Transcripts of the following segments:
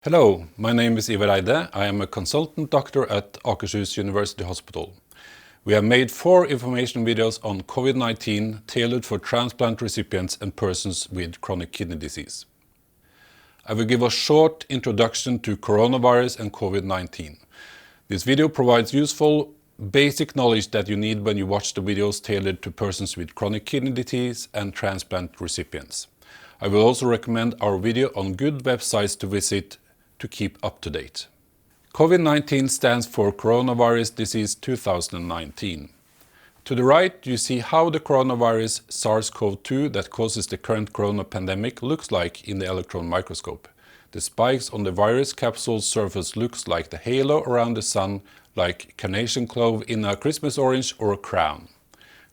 Hello, my name is Ivar Eide. I am a consultant doctor at Akershus University Hospital. We have made 4 information videos on Covid-19 tailored for transplant recipients and persons with chronic kidney disease. I will give a short introduction to coronavirus and Covid-19. This video provides useful basic knowledge that you need when you watch the videos tailored to persons with chronic kidney disease and transplant recipients. I will also recommend our video on good websites to visit to keep up to date. Covid-19 stands for Coronavirus Disease 2019. To the right, you see how the coronavirus SARS-CoV-2 that causes the current corona pandemic looks like in the electron microscope. The spikes on the virus capsule surface looks like the halo around the sun, like carnation clove in a Christmas orange or a crown.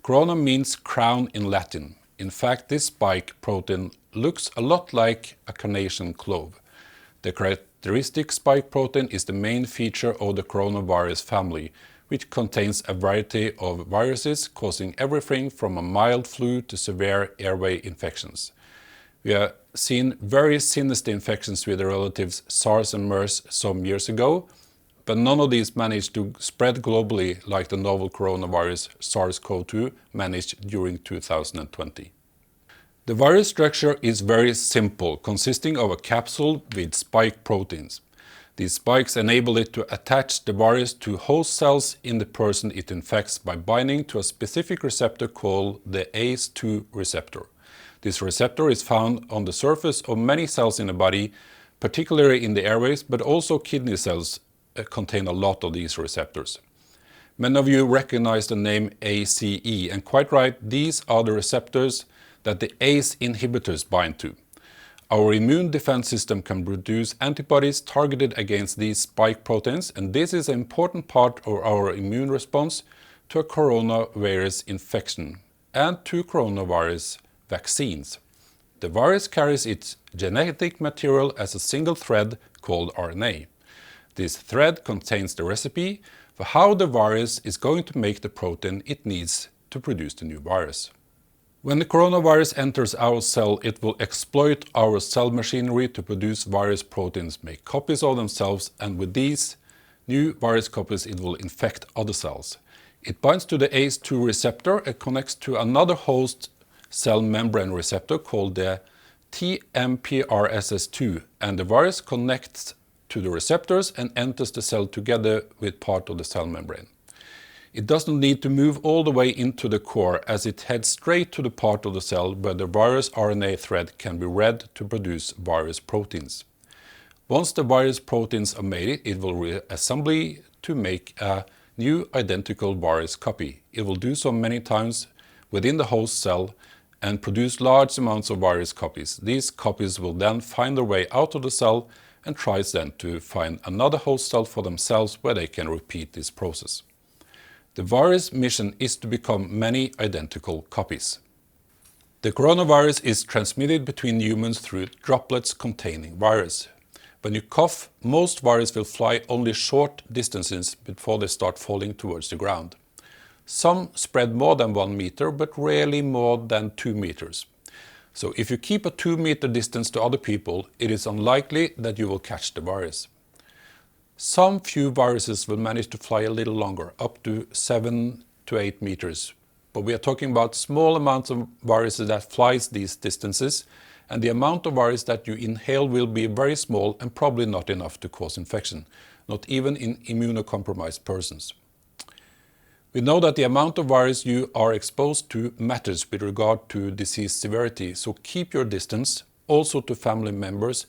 Corona means crown in Latin. In fact, this spike protein looks a lot like a carnation clove. The characteristic spike protein is the main feature of the coronavirus family, which contains a variety of viruses causing everything from a mild flu to severe airway infections. We have seen very sinister infections with the relatives SARS and MERS some years ago, but none of these managed to spread globally like the novel coronavirus SARS-CoV-2 managed during 2020. The virus structure is very simple, consisting of a capsule with spike proteins. These spikes enable it to attach the virus to host cells in the person it infects by binding to a specific receptor called the ACE2 receptor. This receptor is found on the surface of many cells in the body, particularly in the airways, but also kidney cells contain a lot of these receptors. Many of you recognize the name ACE, and quite right, these are the receptors that the ACE inhibitors bind to. Our immune defense system can produce antibodies targeted against these spike proteins, and this is an important part of our immune response to a coronavirus infection and to coronavirus vaccines. The virus carries its genetic material as a single thread called RNA. This thread contains the recipe for how the virus is going to make the protein it needs to produce the new virus. When the coronavirus enters our cell, it will exploit our cell machinery to produce virus proteins, make copies of themselves, and with these new virus copies it will infect other cells. It binds to the ACE2 receptor and connects to another host cell membrane receptor called the TMPRSS2, and the virus connects to the receptors and enters the cell together with part of the cell membrane. It doesn't need to move all the way into the core, as it heads straight to the part of the cell where the virus RNA thread can be read to produce virus proteins. Once the virus proteins are made, it will reassemble to make a new identical virus copy. It will do so many times within the host cell and produce large amounts of virus copies. These copies will then find their way out of the cell and tries then to find another host cell for themselves where they can repeat this process. The virus mission is to become many identical copies. The coronavirus is transmitted between humans through droplets containing virus. When you cough, most virus will fly only short distances before they start falling towards the ground. Some spread more than 1 meter, but rarely more than 2 meters. So if you keep a 2-meter distance to other people, it is unlikely that you will catch the virus. Some few viruses will manage to fly a little longer, up to 7 to 8 meters. But we are talking about small amounts of viruses that flies these distances, and the amount of virus that you inhale will be very small and probably not enough to cause infection, not even in immunocompromised persons. We know that the amount of virus you are exposed to matters with regard to disease severity, so keep your distance, also to family members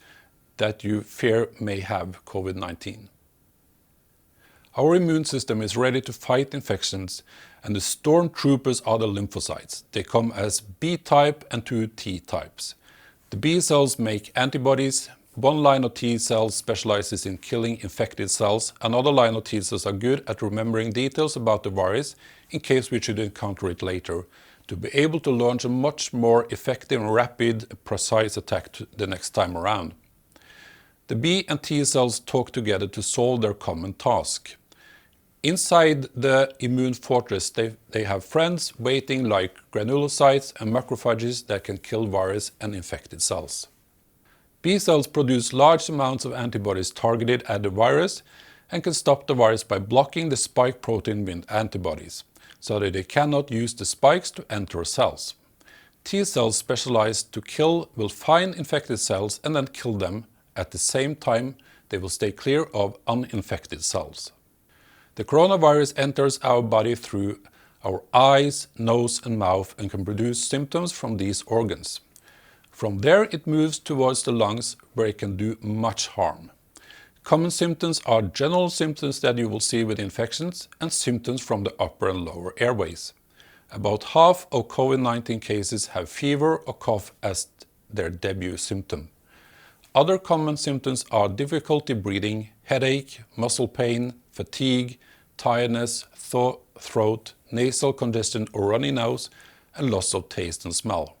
that you fear may have Covid-19. Our immune system is ready to fight infections, and the stormtroopers are the lymphocytes. They come as B-type and 2 T-types. The B cells make antibodies. One line of T cells specializes in killing infected cells. Another line of T cells are good at remembering details about the virus in case we should encounter it later, to be able to launch a much more effective and rapid, precise attack the next time around. The B and T cells talk together to solve their common task. Inside the immune fortress, they have friends waiting like granulocytes and macrophages that can kill virus and infected cells. B cells produce large amounts of antibodies targeted at the virus and can stop the virus by blocking the spike protein with antibodies, so that they cannot use the spikes to enter cells. T cells specialized to kill will find infected cells and then kill them. At the same time, they will stay clear of uninfected cells. The coronavirus enters our body through our eyes, nose and mouth and can produce symptoms from these organs. From there it moves towards the lungs, where it can do much harm. Common symptoms are general symptoms that you will see with infections and symptoms from the upper and lower airways. About half of COVID-19 cases have fever or cough as their debut symptom. Other common symptoms are difficulty breathing, headache, muscle pain, fatigue, tiredness, throat, nasal congestion or runny nose, and loss of taste and smell.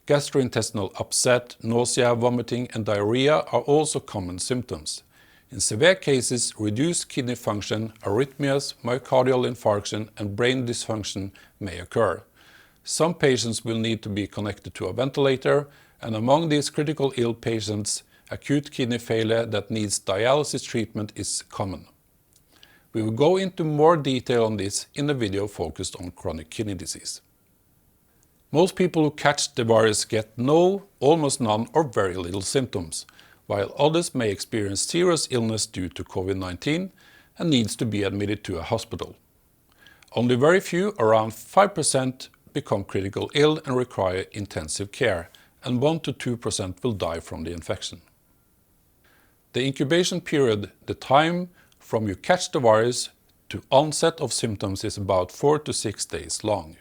Gastrointestinal upset, nausea, vomiting and diarrhea are also common symptoms. In severe cases, reduced kidney function, arrhythmias, myocardial infarction and brain dysfunction may occur. Some patients will need to be connected to a ventilator, and among these critical ill patients, acute kidney failure that needs dialysis treatment is common. We will go into more detail on this in a video focused on chronic kidney disease. Most people who catch the virus get no, almost none or very little symptoms, while others may experience serious illness due to COVID-19 and needs to be admitted to a hospital. Only very few, around 5%, become critical ill and require intensive care, and 1–2% will die from the infection. The incubation period, the time from you catch the virus to onset of symptoms, is about 4 to 6 days long.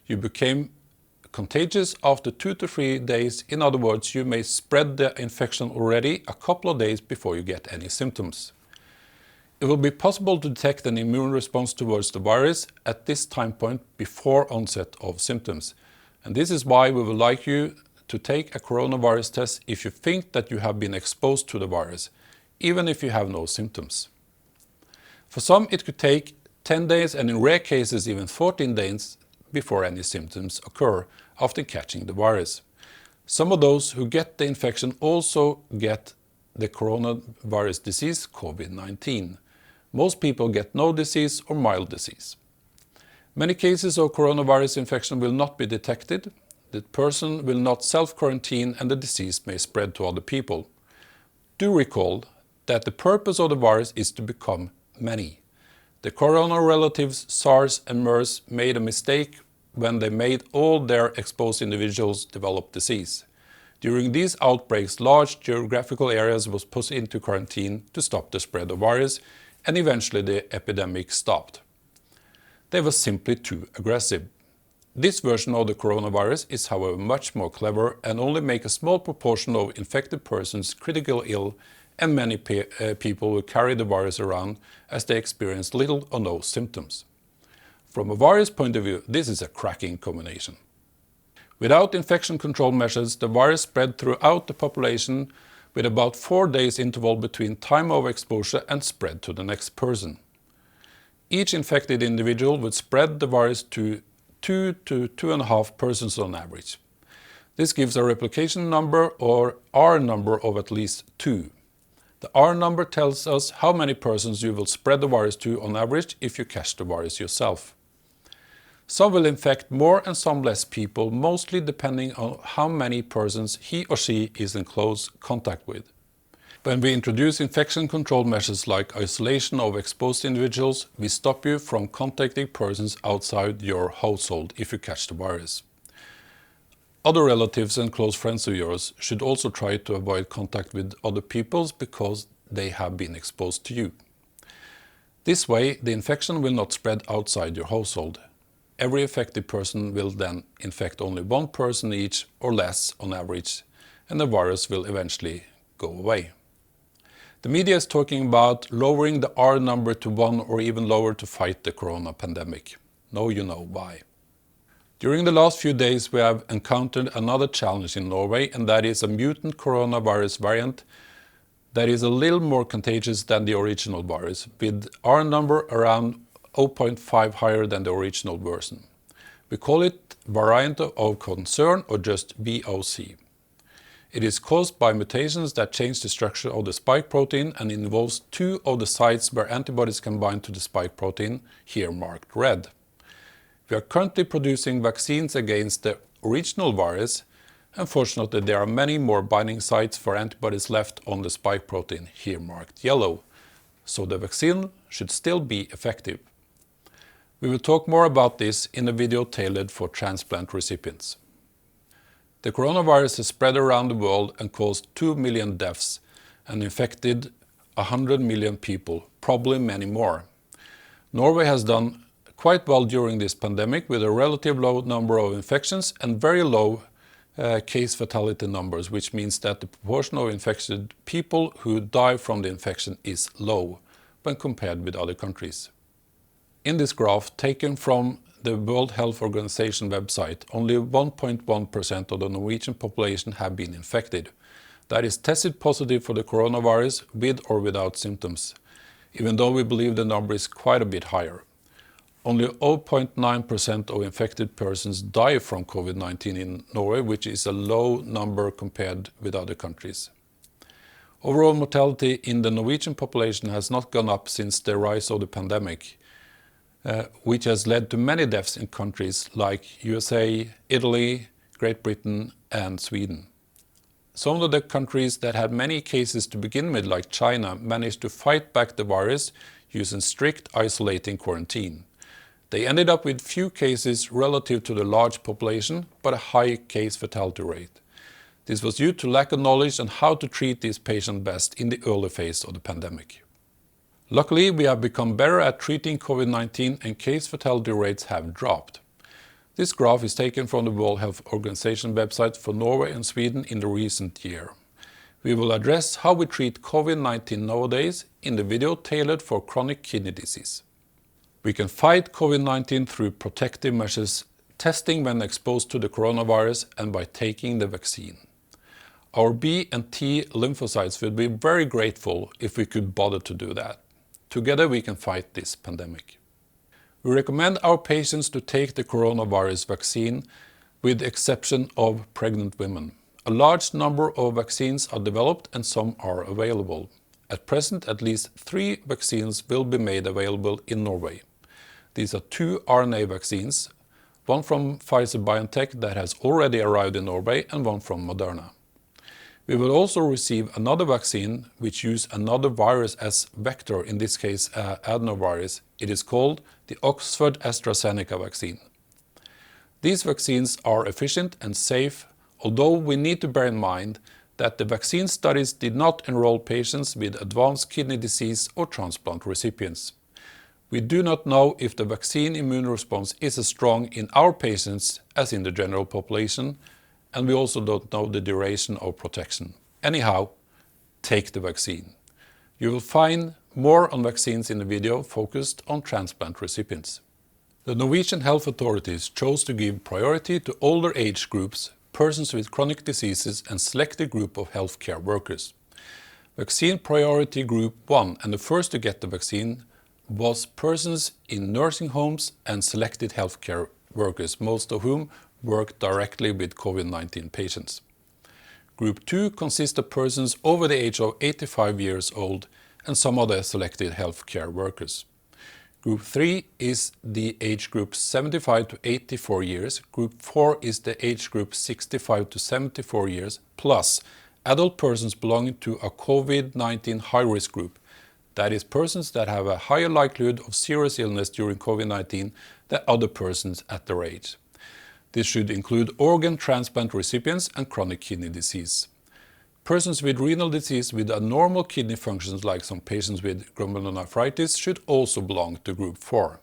You became contagious after 2 to 3 days. In other words, you may spread the infection already a couple of days before you get any symptoms. It will be possible to detect an immune response towards the virus at this time point before onset of symptoms. And this is why we would like you to take a coronavirus test if you think that you have been exposed to the virus, even if you have no symptoms. For some, it could take 10 days and in rare cases even 14 days before any symptoms occur after catching the virus. Some of those who get the infection also get the coronavirus disease, COVID-19. Most people get no disease or mild disease. Many cases of coronavirus infection will not be detected. The person will not self-quarantine and the disease may spread to other people. Do recall that the purpose of the virus is to become many. The corona relatives SARS and MERS made a mistake when they made all their exposed individuals develop disease. During these outbreaks, large geographical areas was put into quarantine to stop the spread of virus, and eventually the epidemic stopped. They were simply too aggressive. This version of the coronavirus is, however, much more clever and only make a small proportion of infected persons critically ill, and many people will carry the virus around as they experience little or no symptoms. From a virus point of view, this is a cracking combination. Without infection control measures, the virus spread throughout the population with about 4 days interval between time of exposure and spread to the next person. Each infected individual would spread the virus to 2 to 2.5 persons on average. This gives a replication number or R number of at least 2. The R number tells us how many persons you will spread the virus to on average if you catch the virus yourself. Some will infect more and some less people, mostly depending on how many persons he or she is in close contact with. When we introduce infection control measures like isolation of exposed individuals, we stop you from contacting persons outside your household if you catch the virus. Other relatives and close friends of yours should also try to avoid contact with other people because they have been exposed to you. This way, the infection will not spread outside your household. Every affected person will then infect only one person each or less on average, and the virus will eventually go away. The media is talking about lowering the R number to 1 or even lower to fight the corona pandemic. Now you know why. During the last few days we have encountered another challenge in Norway, and that is a mutant coronavirus variant that is a little more contagious than the original virus, with R number around 0.5 higher than the original version. We call it variant of concern or just VOC. It is caused by mutations that change the structure of the spike protein and involves two of the sites where antibodies can bind to the spike protein, here marked red. We are currently producing vaccines against the original virus. Unfortunately, there are many more binding sites for antibodies left on the spike protein, here marked yellow, so the vaccine should still be effective. We will talk more about this in a video tailored for transplant recipients. The coronavirus has spread around the world and caused 2 million deaths and infected 100 million people, probably many more. Norway has done quite well during this pandemic with a relatively low number of infections and very low case fatality numbers, which means that the proportion of infected people who die from the infection is low when compared with other countries. In this graph, taken from the World Health Organization website, only 1.1% of the Norwegian population have been infected. That is tested positive for the coronavirus with or without symptoms, even though we believe the number is quite a bit higher. Only 0.9% of infected persons die from Covid-19 in Norway, which is a low number compared with other countries. Overall mortality in the Norwegian population has not gone up since the rise of the pandemic, which has led to many deaths in countries like USA, Italy, Great Britain and Sweden. Some of the countries that had many cases to begin with, like China, managed to fight back the virus using strict isolating quarantine. They ended up with few cases relative to the large population, but a high case fatality rate. This was due to lack of knowledge on how to treat these patients best in the early phase of the pandemic. Luckily, we have become better at treating Covid-19 and case fatality rates have dropped. This graph is taken from the World Health Organization website for Norway and Sweden in the recent year. We will address how we treat Covid-19 nowadays in the video tailored for chronic kidney disease. We can fight Covid-19 through protective measures, testing when exposed to the coronavirus and by taking the vaccine. Our B and T lymphocytes would be very grateful if we could bother to do that. Together we can fight this pandemic. We recommend our patients to take the coronavirus vaccine with the exception of pregnant women. A large number of vaccines are developed and some are available. At present, at least 3 vaccines will be made available in Norway. These are 2 RNA vaccines, one from Pfizer-BioNTech that has already arrived in Norway and one from Moderna. We will also receive another vaccine which uses another virus as vector, in this case adenovirus. It is called the Oxford AstraZeneca vaccine. These vaccines are efficient and safe, although we need to bear in mind that the vaccine studies did not enroll patients with advanced kidney disease or transplant recipients. We do not know if the vaccine immune response is as strong in our patients as in the general population, and we also don't know the duration of protection. Anyhow, take the vaccine. You will find more on vaccines in the video focused on transplant recipients. The Norwegian health authorities chose to give priority to older age groups, persons with chronic diseases and selected group of healthcare workers. Vaccine priority group 1 and the first to get the vaccine was persons in nursing homes and selected healthcare workers, most of whom work directly with Covid-19 patients. Group 2 consists of persons over the age of 85 years old and some other selected healthcare workers. Group 3 is the age group 75 to 84 years. Group 4 is the age group 65 to 74 years, plus adult persons belonging to a Covid-19 high-risk group. That is persons that have a higher likelihood of serious illness during Covid-19 than other persons at their age. This should include organ transplant recipients and chronic kidney disease. Persons with renal disease with abnormal kidney functions, like some patients with glomerulonephritis, should also belong to Group 4.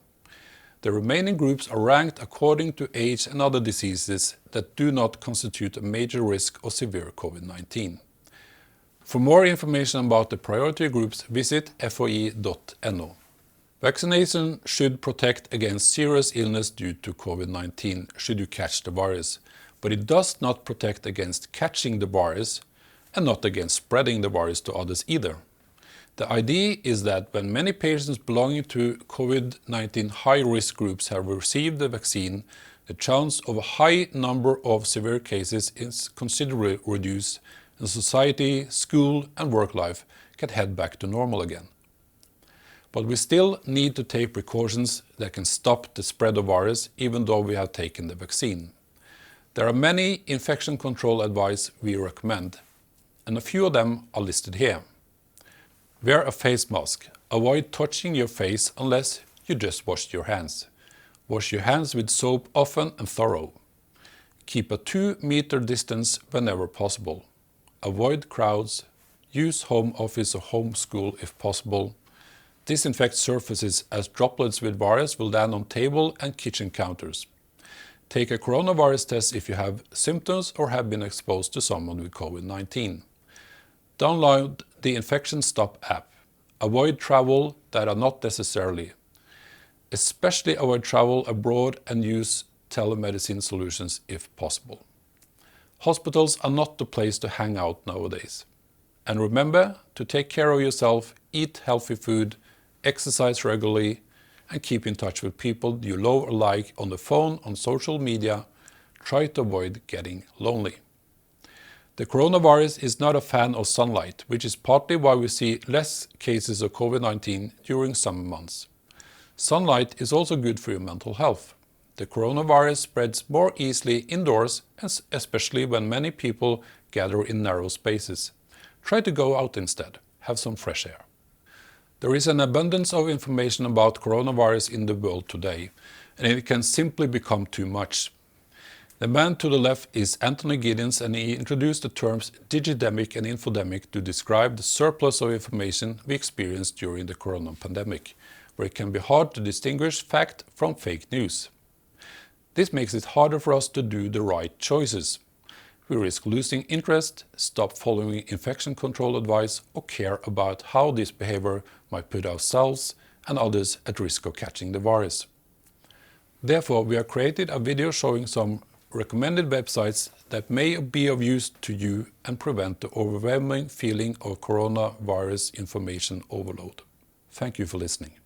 The remaining groups are ranked according to age and other diseases that do not constitute a major risk of severe Covid-19. For more information about the priority groups, visit foi.no. Vaccination should protect against serious illness due to Covid-19 should you catch the virus, but it does not protect against catching the virus and not against spreading the virus to others either. The idea is that when many patients belonging to Covid-19 high-risk groups have received the vaccine, the chance of a high number of severe cases is considerably reduced and society, school and work life can head back to normal again. But we still need to take precautions that can stop the spread of virus even though we have taken the vaccine. There are many infection control advice we recommend, and a few of them are listed here. Wear a face mask. Avoid touching your face unless you just washed your hands. Wash your hands with soap often and thorough. Keep a 2-meter distance whenever possible. Avoid crowds. Use home office or home school if possible. Disinfect surfaces as droplets with virus will land on table and kitchen counters. Take a coronavirus test if you have symptoms or have been exposed to someone with COVID-19. Download the Infection Stop app. Avoid travel that are not necessarily. Especially avoid travel abroad and use telemedicine solutions if possible. Hospitals are not the place to hang out nowadays. And remember to take care of yourself, eat healthy food, exercise regularly, and keep in touch with people you love or like on the phone, on social media. Try to avoid getting lonely. The coronavirus is not a fan of sunlight, which is partly why we see less cases of COVID-19 during summer months. Sunlight is also good for your mental health. The coronavirus spreads more easily indoors, especially when many people gather in narrow spaces. Try to go out instead. Have some fresh air. There is an abundance of information about coronavirus in the world today, and it can simply become too much. The man to the left is Anthony Giddens, and he introduced the terms digidemic and infodemic to describe the surplus of information we experienced during the corona pandemic, where it can be hard to distinguish fact from fake news. This makes it harder for us to do the right choices. We risk losing interest, stop following infection control advice, or care about how this behavior might put ourselves and others at risk of catching the virus. Therefore, we have created a video showing some recommended websites that may be of use to you and prevent the overwhelming feeling of coronavirus information overload. Thank you for listening.